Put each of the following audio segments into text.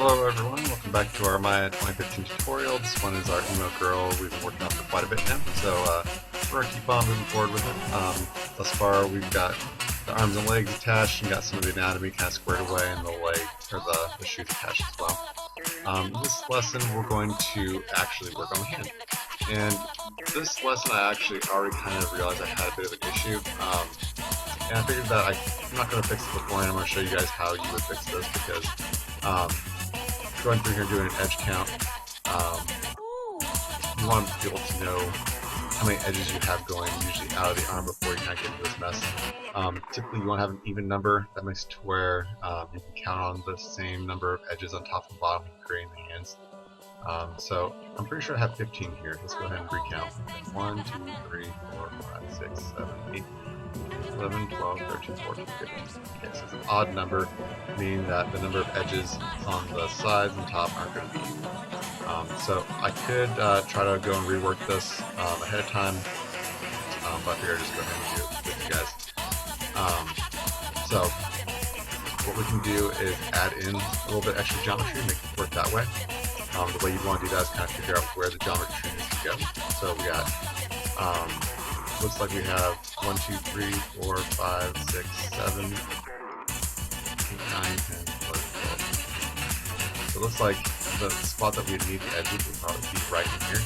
Hello everyone, welcome back to our Maya 2015 tutorial. This one is our emo girl we've been working on for quite a bit now, so we're going to keep on moving forward with it. Thus far we've got the arms and legs attached and got some of the anatomy kind of squared away and the leg, or the shoes attached as well. This lesson we're going to actually work on the hand. And this lesson I actually already kind of realized I had a bit of an issue. And I figured that I'm not going to fix it beforehand. I'm going to show you guys how you would fix this because going through here and doing an edge count, you want to be able to know how many edges you have going usually out of the arm before you kind of get into this mess. Typically you want to have an even number. That makes it to where you can count on the same number of edges on top and bottom when creating the hands. So I'm pretty sure I have 15 here. Let's go ahead and recount. 1, 2, 3, 4, 5, 6, 7, 8, 11, 12, 13, 14, 15. Okay, so it's an odd number, meaning that the number of edges on the sides and top aren't going to be even. So I could try to go and rework this ahead of time, but I figured I'd just go ahead and do it with you guys. So what we can do is add in a little bit extra geometry and make it work that way. The way you'd want to do that is kind of figure out where the geometry needs to go. So we got, looks like we have 1, 2, 3, 4, 5, 6, 7, 8, 9, 10, 11, 12. So it looks like the spot that we'd need the edge loop would probably be right in here.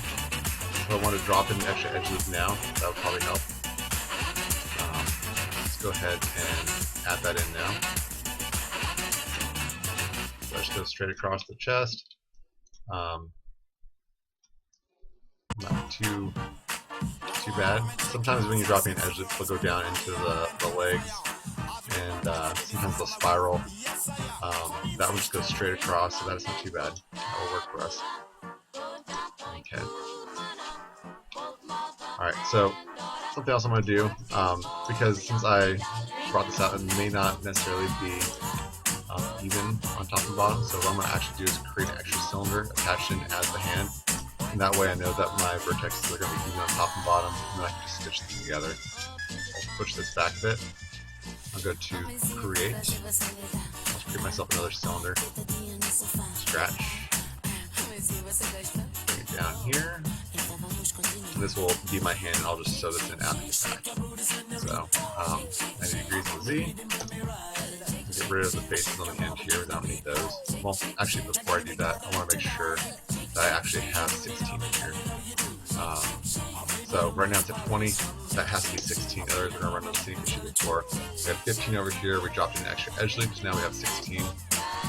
So I want to drop in the extra edge loop now. That would probably help. Let's go ahead and add that in now. So I just go straight across the chest. Not too bad. Sometimes when you're dropping an edge loop, they'll go down into the legs, and sometimes they'll spiral. That one just goes straight across, so that is not too bad. That will work for us. Okay. Alright, so something else I'm going to do, because since I brought this out, it may not necessarily be even on top and bottom, so what I'm going to actually do is create an extra cylinder attached in as the hand, and that way I know that my vertexes are going to be even on top and bottom, and then I can just stitch them together. I'll push this back a bit. I'll go to create. I'll create myself another cylinder. Scratch. Bring it down here. And this will be my hand, and I'll just sew this in after the fact. So, 90 degrees on Z. Get rid of the faces on the hand here. We don't need those. Well, actually, before I do that, I want to make sure that I actually have 16 in here. So right now it's at 20. That has to be 16. Otherwise, we're going to run into the same issue before. We have 15 over here. We dropped in an extra edge loop, so now we have 16.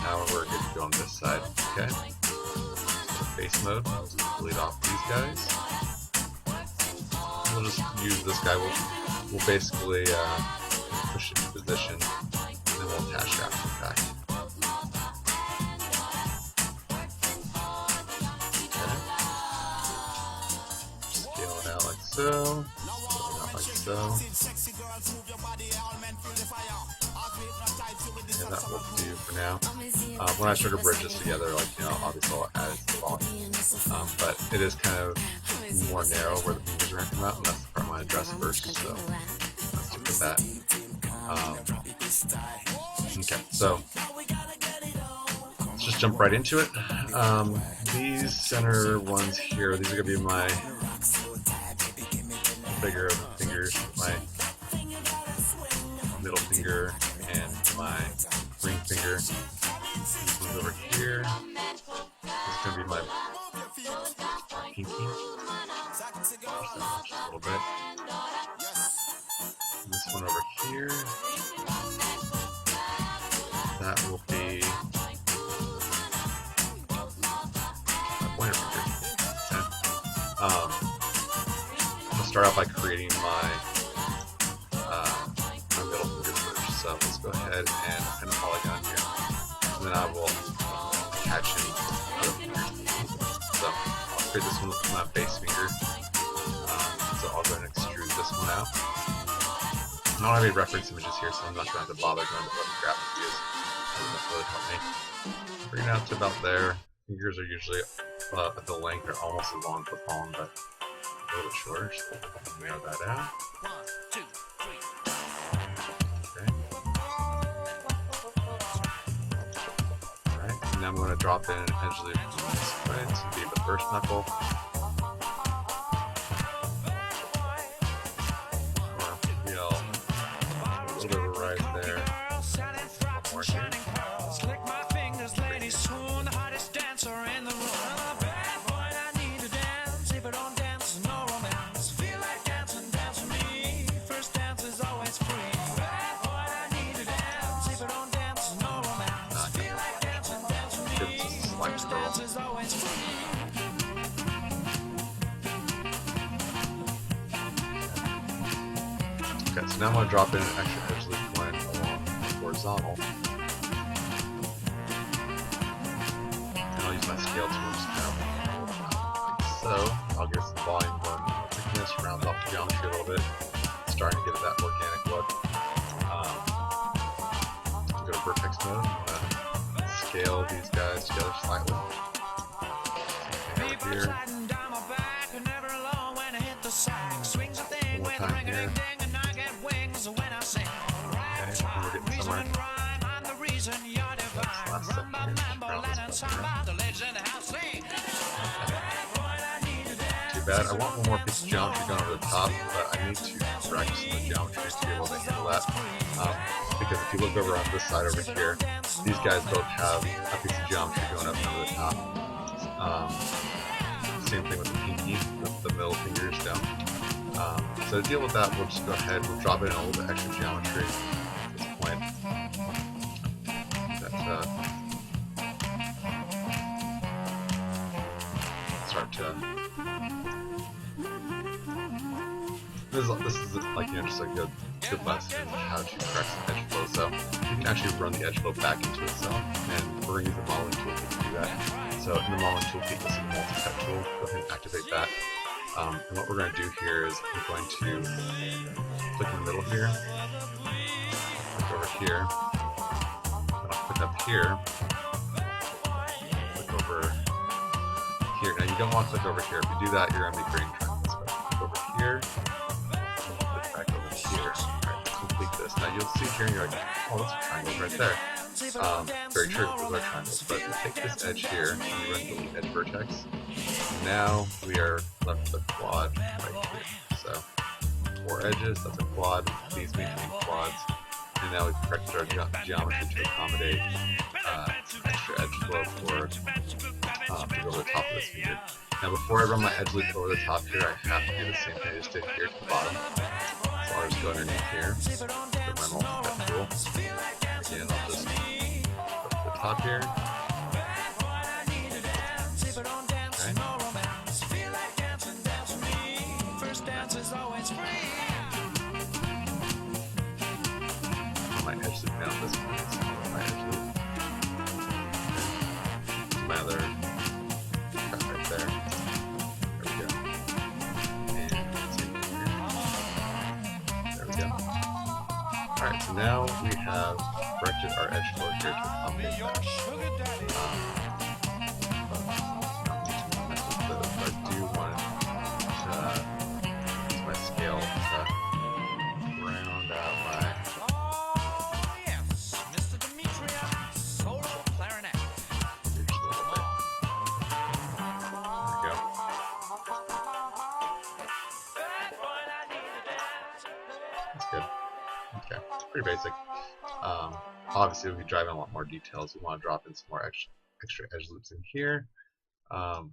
Now we're good to go on this side. Okay. So face mode. Let's delete off these guys. We'll just use this guy. We'll basically push it into position. And we'll attach it after the fact. Okay. Scale it out like so. Scale it out like so. And that will do for now. When I start to bridge this together, obviously I'll add volume. But it is kind of more narrow where the fingers are going to come out, and that's the part I want to address first. So let's look at that. Okay, so let's just jump right into it. These center ones here, these are going to be my bigger fingers, my middle finger and my ring finger. This one's over here. This is going to be my pinky. Just a little bit. This one over here. That will be my pointer finger. Okay. I'm going to start out by creating my middle finger first. So let's go ahead and pin a polygon here. And then I will attach in other fingers. So I'll create this one with my base finger. So I'll go ahead and extrude this one out. I don't have any reference images here, so I'm not going to have to bother going to what graphic views. That really help me. Bring it out to about there. Fingers are usually at the length, they're almost as long as the palm, but a little bit shorter. So narrow that out. Okay. Alright, now I'm going to drop in an edge loop from this point to be the first knuckle. Or feel a little bit of a rise there. One more here. Okay, so now I'm going to drop in an extra edge loop going along the horizontal. And I'll use my scale tool just kind of like so. I'll get some volume going, thickness, round off the geometry a little bit. Starting to get that organic look. Go to vertex mode. I'm going to scale these guys together slightly. Over here. One more time here. Okay, we're getting somewhere. That's last step here. Just round this around. Too bad. I want one more piece of geometry going over the top, but I need to practice some of the geometry to be able to handle that. Because if you look over on this side over here, these guys both have a piece of geometry going up over the top. Same thing with the pinky, the middle fingers down. So to deal with that, we'll just go ahead, we'll drop in a little bit extra geometry at this point. Start to... This is like, you know, just a good lesson in how to correct some edge flow. So you can actually run the edge flow back into itself, and we're going to use the modeling toolkit to do that. So in the modeling toolkit, you'll see the multi-cut tool. Go ahead and activate that. And what we're going to do here is we're going to click in the middle here, click over here, and I'll click up here, click over here. Now you don't want to click over here. If you do that, you're going to be creating triangles. But click over here, and click back over here. Alright, complete this. Now you'll see here, and you're like, oh, that's a triangle right there. Very true, those are triangles. But you take this edge here, and you run the edge vertex. Now we are left with a quad right here. So 4 edges, that's a quad, these between quads. And now we've corrected our geometry to accommodate extra edge flow for to go over the top of this finger. Now before I run my edge loop over the top here, I have to do the same thing I just did here to the bottom. So I'll just go underneath here, with my multi-cut tool. Again, I'll just put the top here. My edge loop down this point, so my edge loop. My other cut right there. There we go. And same thing here. There we go. Alright, so now we have corrected our edge flow here to accommodate that. I do want to use my scale to round out my pretty basic. Obviously, if we drive in a lot more details, we want to drop in some more extra edge loops in here.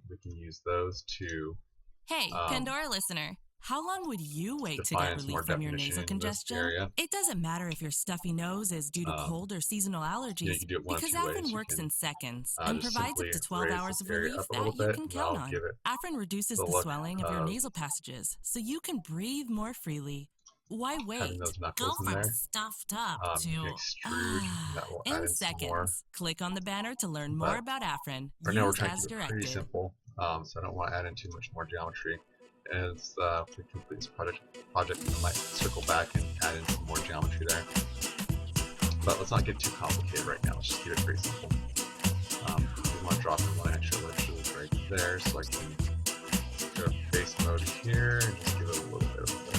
We can use those to... Hey, Pandora listener. How long would you wait to get relief from your nasal congestion? It doesn't matter if your stuffy nose is due to cold or seasonal allergies, because Afrin works in seconds and provides up to 12 hours of relief that you can count on. Afrin reduces the swelling of your nasal passages, so you can breathe more freely. Why wait? Go from stuffed up to in seconds. Click on the banner to learn more about Afrin. Right now we're trying to keep it pretty simple, so I don't want to add in too much more geometry. As we complete this project, we might circle back and add in some more geometry there. But let's not get too complicated right now. Let's just keep it pretty simple. We want to drop in one extra loop right there, so I can go face mode here and just give it a little bit of a lift.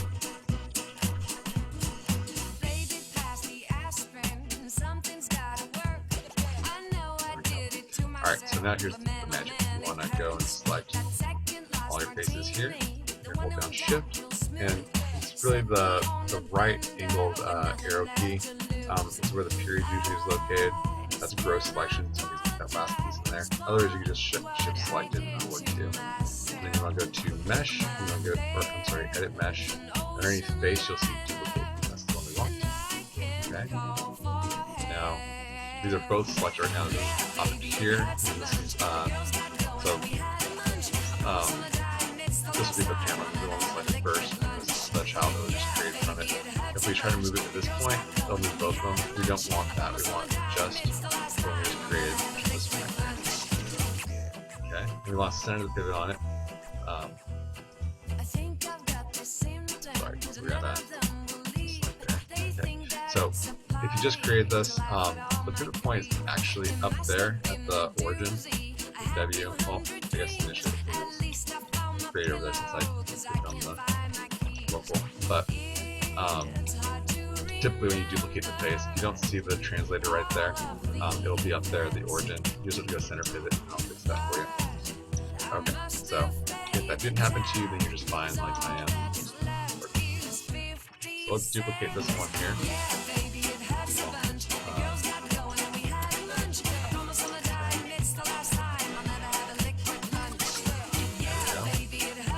So now here's the magic. You want to go and select all your faces here. You hold down Shift, and it's really the right angled arrow key. Is where the period usually is located. That's gross selection, so you put that last piece in there. Otherwise, you can just shift select it and what you do. And then you want to go to Mesh. You want to go, Edit Mesh. Underneath Face, you'll see Duplicate. That's the one we want. Okay. Now, these are both selected right now. This is up here, and this is this will be the panel. We want to select it first, and this is the child that was just created from it. If we try to move it to this point, it'll move both of them. We don't want that. We want just what we just created this point. Okay, and we want to center the pivot on it. Sorry, we got that. Okay. So, if you just created this, the pivot point is actually up there at the origin. W. Well, I guess initially it was created over there since I clicked on the local. But typically when you duplicate the face, if you don't see the translator right there, it'll be up there at the origin. You just have to go center pivot and I'll fix that for you. Okay, so if that didn't happen to you, then you're just fine like I am. So let's duplicate this one here.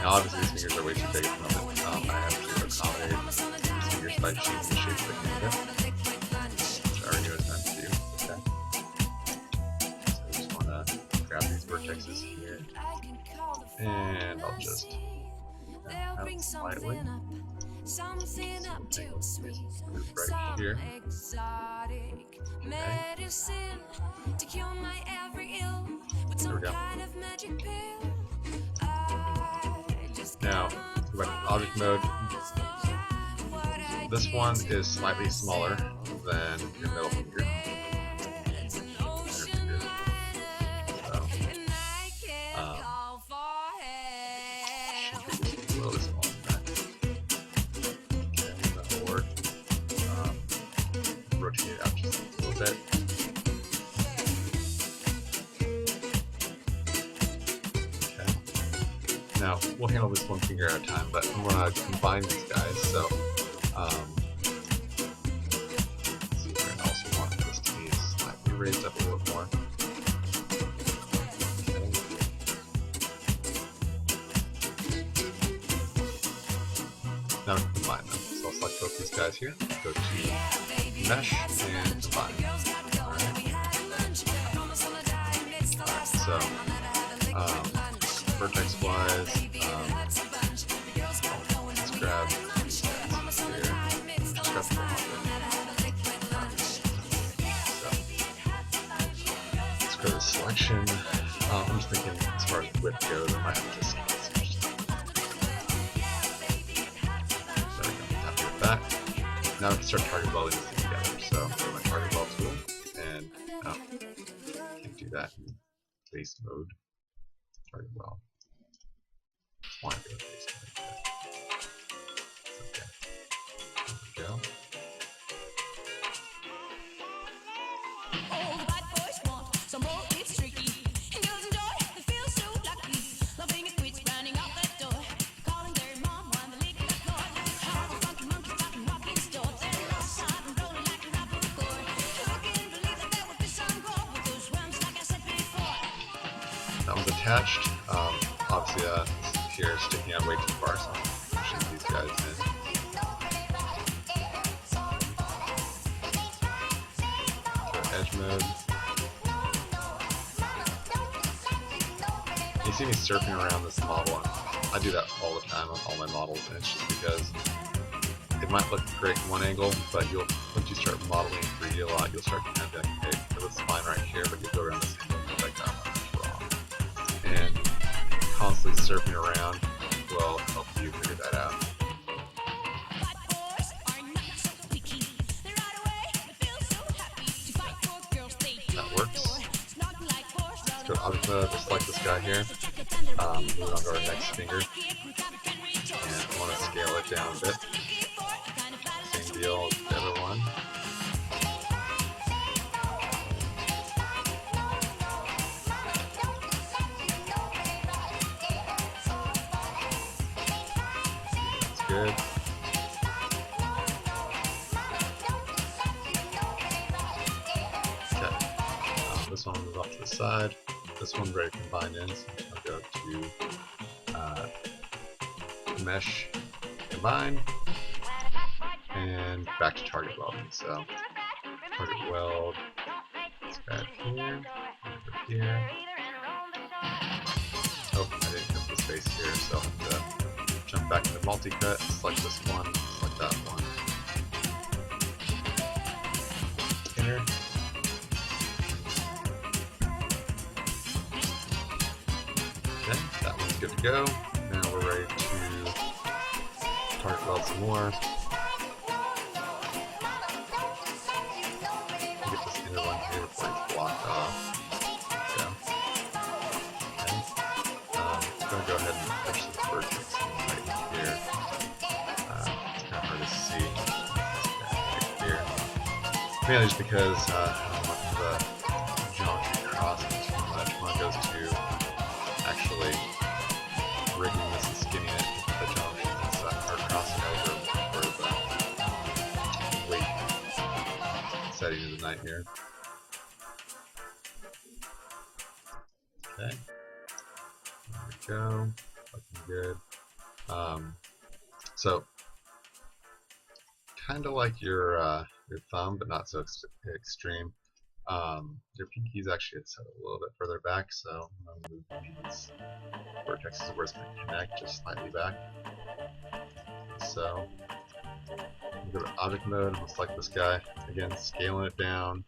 Now obviously these fingers are way too big at the moment. I have to accommodate these fingers by changing the shape of the finger, which I already knew it meant to do. Okay. So I just want to grab these vertexes here, and I'll just out slightly. Move right here. Okay. There we go. Now, go back to object mode. This one is slightly smaller than your middle finger. Rotate it out just a little bit. Now, we'll handle this one finger at a time, but I'm going to combine these guys, so let's see, I also want this to be slightly raised up a little more. Now we can combine them. So I'll select both these guys here, go to Mesh, and Combine. Alright, so vertex wise, let's grab these guys here. Just grab the let's go to selection. I'm just thinking as far as width goes, I might have to scale this. There we go, happy with that. Now we can start target welding these together. So go to my target weld tool, and can't do that in base mode. Target weld. Want to do it basically. Okay. There we go. That one's attached. Obviously, here is sticking out way too far, so I'm pushing these guys in. So edge mode. You see me surfing around this model, and I do that all the time on all my models, and it's just because it might look great in one angle, but once you start modeling 3D a lot, you'll start to kind of be like, okay, it looks fine right here, but you go around this angle and you're like, that one's wrong. And constantly surfing around will help you figure that out. That works. Let's go to object mode, just select this guy here. Move on to our next finger. And I want to scale it down a bit. Same deal with the other one. good. Okay. This one will move off to the side. This one's ready to combine in, so I'll go to mesh, combine, and back to target welding. So target weld, let's add here, over here. Oh, I didn't cut the space here, so I'll have to jump back into multi-cut, select this one, select that one. Enter. Okay, that one's good to go. Now we're ready to target weld some more. Get this inner one here before it's blocked off. There we go. Okay. I'm going to go ahead and push this vertex right here. It's kind of hard to see. Right here. Mainly just because I don't want the geometry crossing too much when it goes to actually rigging this and skinning it. The geometry are crossing over for the weight setting is a nightmare. Okay. There we go. Looking good. So kind of like your thumb, but not so extreme. Your pinky is actually set a little bit further back, so I'm going to move these vertexes where it's going to connect just slightly back. So go to object mode, we'll select this guy. Again, scaling it down.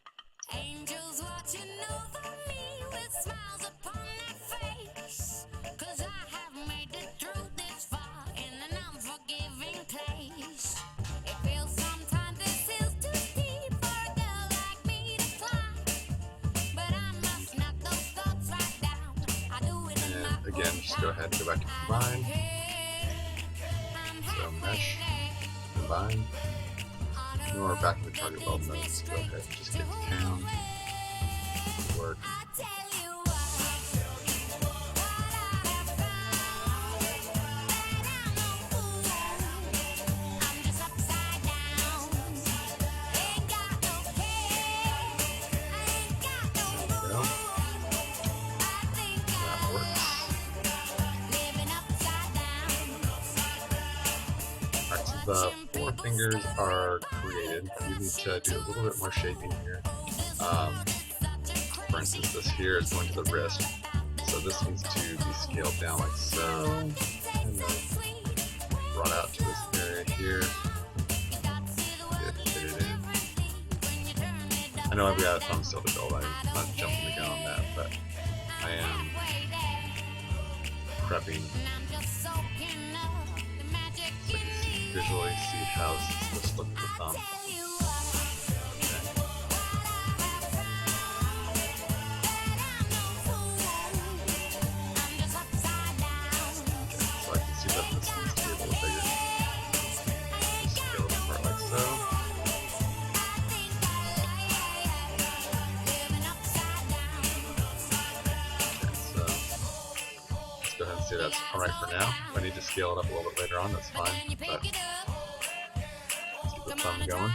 Angels watching over me with smiles upon their face, 'cause I have made it through this far in an unforgiving place. It feels sometimes this is too deep for a girl like me to climb, but I must knock those thoughts right down. I do it in my again, just go ahead and go back to combine. So mesh, combine. Now we're back in the target weld mode, so go ahead and just get down. Work. The four fingers are created. You need to do a little bit more shaping here. For instance, this here is going to the wrist, so this needs to be scaled down like so, and then brought out to this area here. Fit it in. I know I've got a thumb still to build. I'm not jumping the gun on that, but I am prepping. Visually see how this looks with the thumb. Okay. So I can see that this needs to be a little bigger. Just scale it apart like so. Okay, so let's go ahead and say that's alright for now. If I need to scale it up a little bit later on, that's fine. But let's keep the thumb going.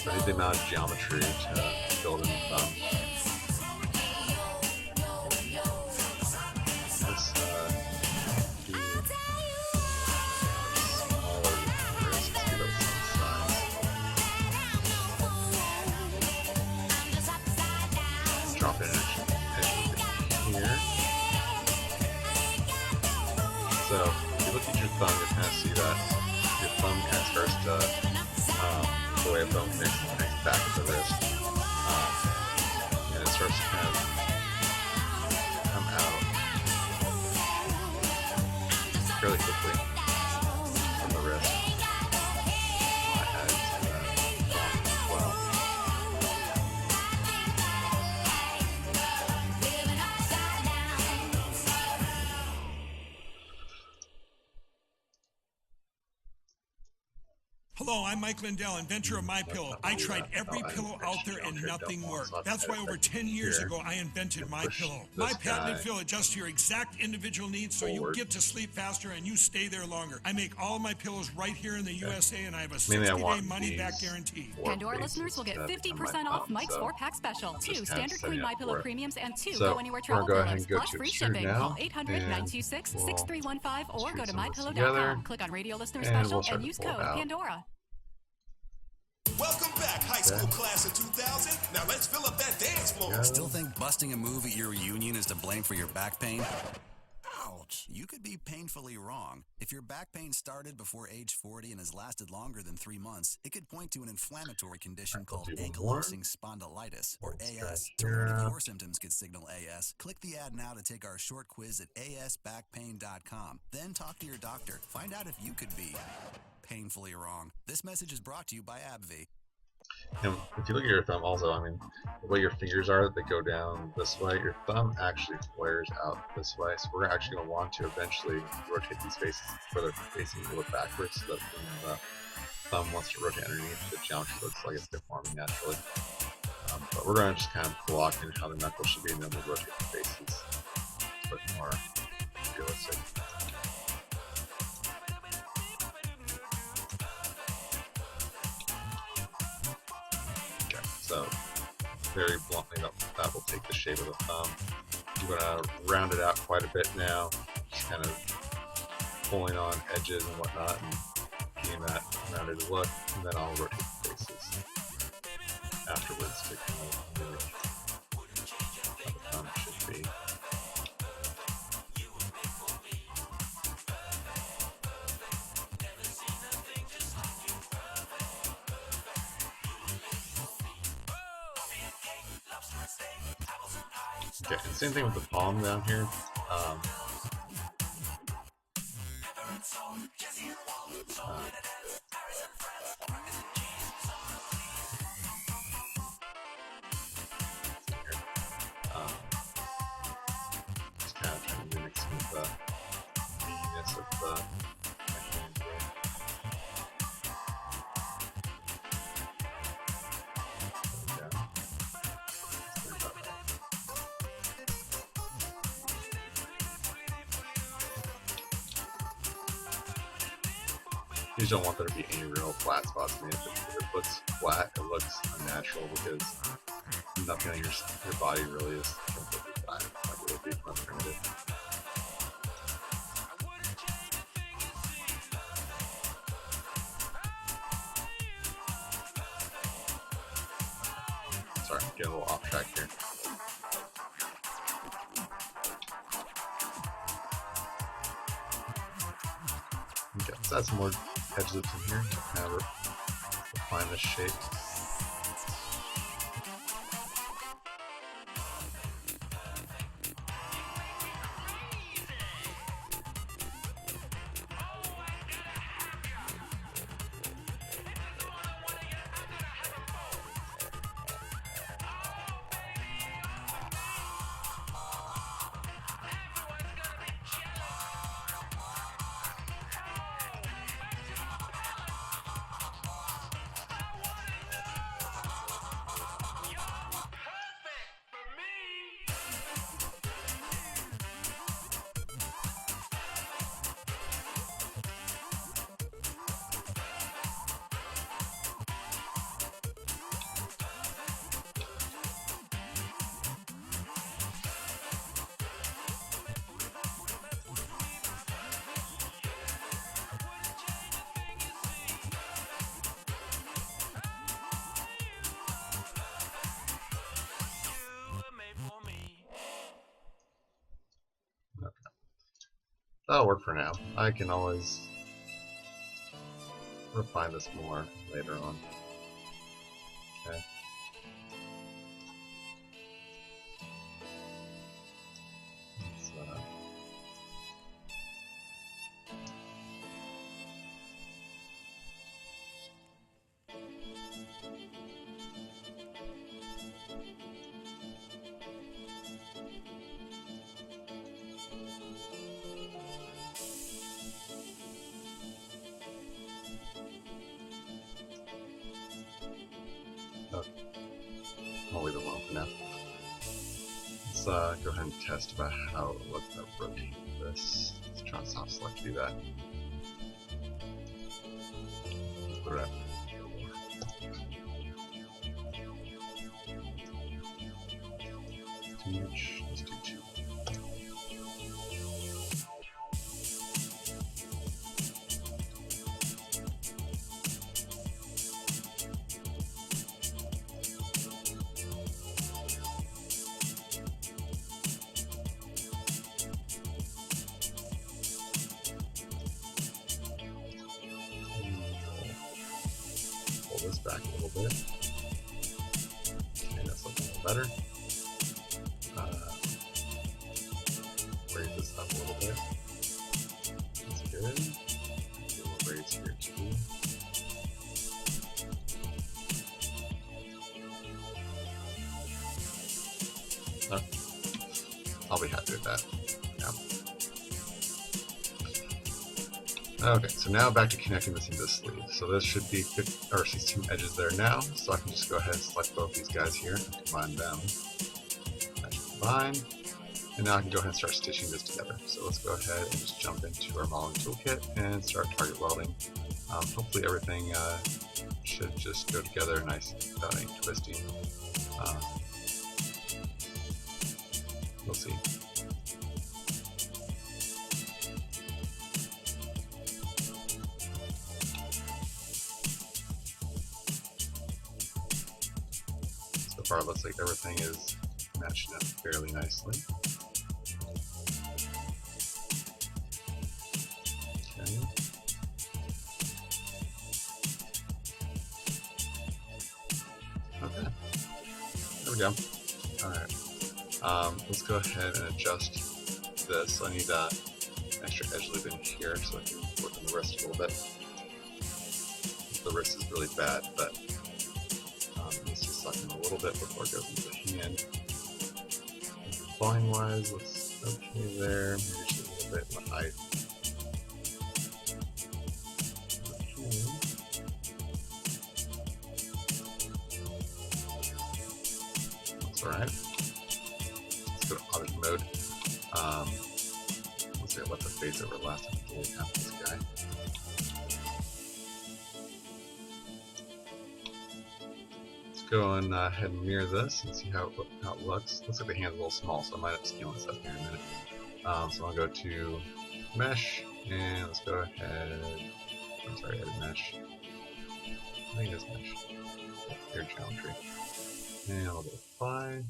So I need the amount of geometry to build in the thumb. This be smaller wrist, let's do that some size. Drop in here. So if you look at your thumb, you kind of see that your thumb kind of starts to, the way a thumb connects back to the wrist, and it starts to kind of come out fairly quickly from the wrist. I had to that thumb as well. Hello, I'm Mike Lindell, inventor of MyPillow. I tried every pillow out there and nothing worked. That's why over 10 years ago, I invented MyPillow. My patented fill adjusts to your exact individual needs so you get to sleep faster and you stay there longer. I make all my pillows right here in the USA, and I have a 60-day money-back guarantee. Pandora listeners will get 50% off Mike's 4-pack special. 2 standard queen MyPillow premiums and 2 Go Anywhere travel pillows, plus free shipping. Call 800-926-6315 or go to mypillow.com. Click on radio listener special and use code Pandora. Welcome back, high school class of 2000. Now let's fill up that dance floor. Still think busting a move at your reunion is to blame for your back pain? Ouch. You could be painfully wrong. If your back pain started before age 40 and has lasted longer than 3 months, it could point to an inflammatory condition called ankylosing spondylitis, or AS. To learn if your symptoms could signal AS, click the ad now to take our short quiz at asbackpain.com. Then talk to your doctor. Find out if you could be painfully wrong. This message is brought to you by AbbVie. And if you look at your thumb also, I mean, the way your fingers are, they go down this way, your thumb actually flares out this way. So we're actually going to want to eventually rotate these faces further facing a little backwards so that when the thumb wants to rotate underneath, the geometry looks like it's deforming naturally. But we're going to just kind of block in how the knuckles should be, and then we'll rotate the faces a bit more realistic. So very bluntly, that will take the shape of the thumb. I'm going to round it out quite a bit now, just kind of pulling on edges and whatnot and getting that rounded look, and then I'll rotate the faces afterwards to kind of mimic how the thumb should be. Okay, and same thing with the palm down here. Just kind of trying to mimic some of the meatiness of my hand here. You just don't want there to be any real flat spots in it. If it looks flat, it looks unnatural because nothing on your body really is completely flat like it would be from primitive. Sorry, I'm getting a little off track here. Okay, let's add some more edge loops in here to kind of refine the shape. That'll work for now. I can always refine this more later on. Okay. I'll leave it alone for now. Let's go ahead and test about how it looks to rotate this. Let's try and soft select to do that. Put it up. Too much. Let's do 2. Pull this back a little bit. Okay, that's looking a little better. Raise this up a little bit. That's good. A little raise here too. I'll be happy with that. Yeah. Okay, so now back to connecting this into the sleeve. So this should be 16 edges there now. So I can just go ahead and select both these guys here and combine them. That should combine. And now I can go ahead and start stitching this together. So let's go ahead and just jump into our modeling toolkit and start target welding. Hopefully everything should just go together nice without any twisting. We'll see. So far it looks like everything is matching up fairly nicely. Okay. Okay. There we go. Alright. Let's go ahead and adjust this. So I need an extra edge loop in here so I can work on the wrist a little bit. The wrist is really bad, but let's just suck in a little bit before it goes into the hand. Volume wise, looks okay there. Maybe just a little bit in the height. Okay. That's alright. Go to auto mode. Let's see, I left the face over last time. After this guy. Let's go and ahead and mirror this and see how it looks. Looks like the hand's a little small, so I might have to scale this up here in a minute. So I'll go to mesh and let's go ahead. I'm sorry, edit mesh. I think it is mesh. Here, geometry. And I'll go apply.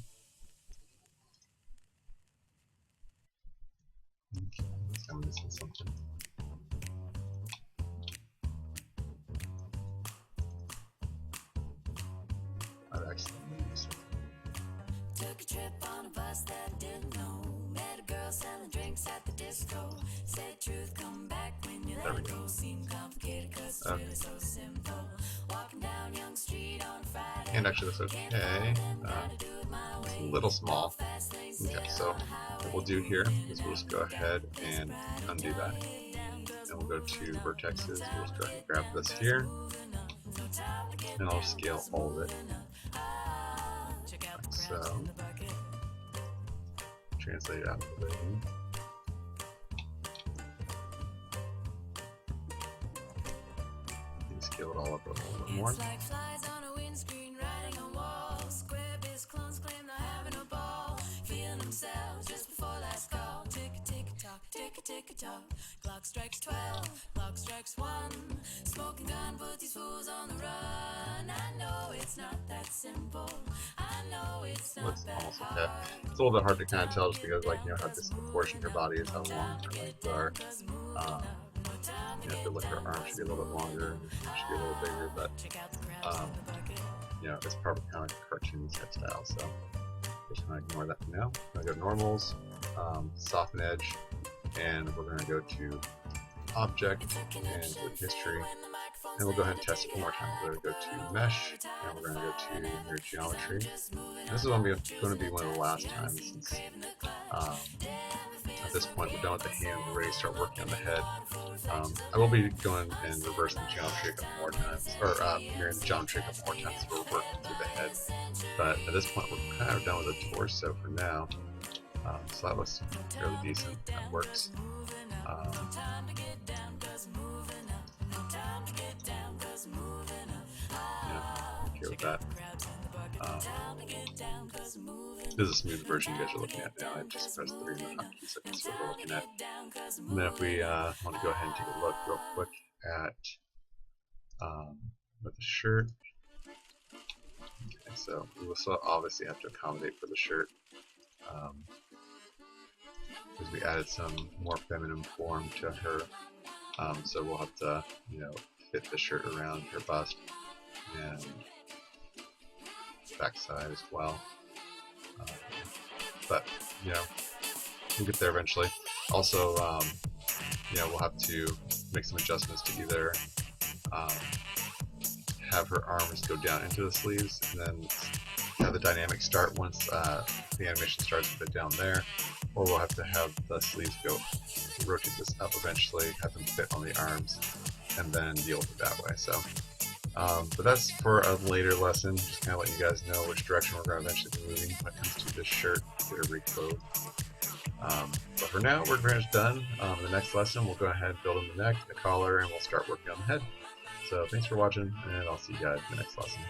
Okay, I'm missing something. I've accidentally missed something. Took a trip on a bus that didn't know. Met a girl selling drinks at the disco. Said truth, come back when you let it go. Seemed complicated cause it's really so simple. Walking down Young Street on Friday. And actually that's okay. It's a little small. Okay, so what we'll do here is we'll just go ahead and undo that. And we'll go to vertexes. We'll just go ahead and grab this here. And I'll scale all of it. Like so. Translate it out a little bit. And scale it all up a little bit more. Just before last call, tick tock, tick tock. Clock strikes 12, clock strikes 1. Smoking gun, put these fools on the run. I know it's not that simple. I know it's not that hard. It's a little bit hard to kind of tell just because, like, you know, how disproportionate your body is, how long her legs are. You know, if you look, her arms should be a little bit longer, should be a little bigger, but you know, it's probably kind of cartoon type style. So. Just going to ignore that for now. I'm going to go normals, soften edge, and we're going to go to object and go to history. And we'll go ahead and test it one more time. We're going to go to mesh, and we're going to go to mirror geometry. And this is going to be one of the last times since I this point we're done with the hand. We're ready to start working on the head. I will be going and reversing the geometry a couple more times, or mirroring the geometry a couple more times so we're working through the head. But at this point we're kind of done with the torso for now. So that looks fairly decent. That works. Yeah, okay with that. This is a smooth version you guys are looking at now. I just pressed 3 on the hotkeys, so that's what we're looking at. And then if we want to go ahead and take a look real quick at with the shirt. Okay, so we will still obviously have to accommodate for the shirt. Because we added some more feminine form to her, so we'll have to, you know, fit the shirt around her bust and backside as well. But you know, we'll get there eventually. Also, you know, we'll have to make some adjustments to either have her arms go down into the sleeves and then have the dynamic start once the animation starts with it down there, or we'll have to have the sleeves go rotate this up eventually, have them fit on the arms, and then deal with it that way. So, but that's for a later lesson. Just kind of let you guys know which direction we're going to eventually be moving when it comes to this shirt, get her reclothed. But for now, we're pretty much done. The next lesson, we'll go ahead and build in the neck, the collar, and we'll start working on the head. So thanks for watching, and I'll see you guys in the next lesson.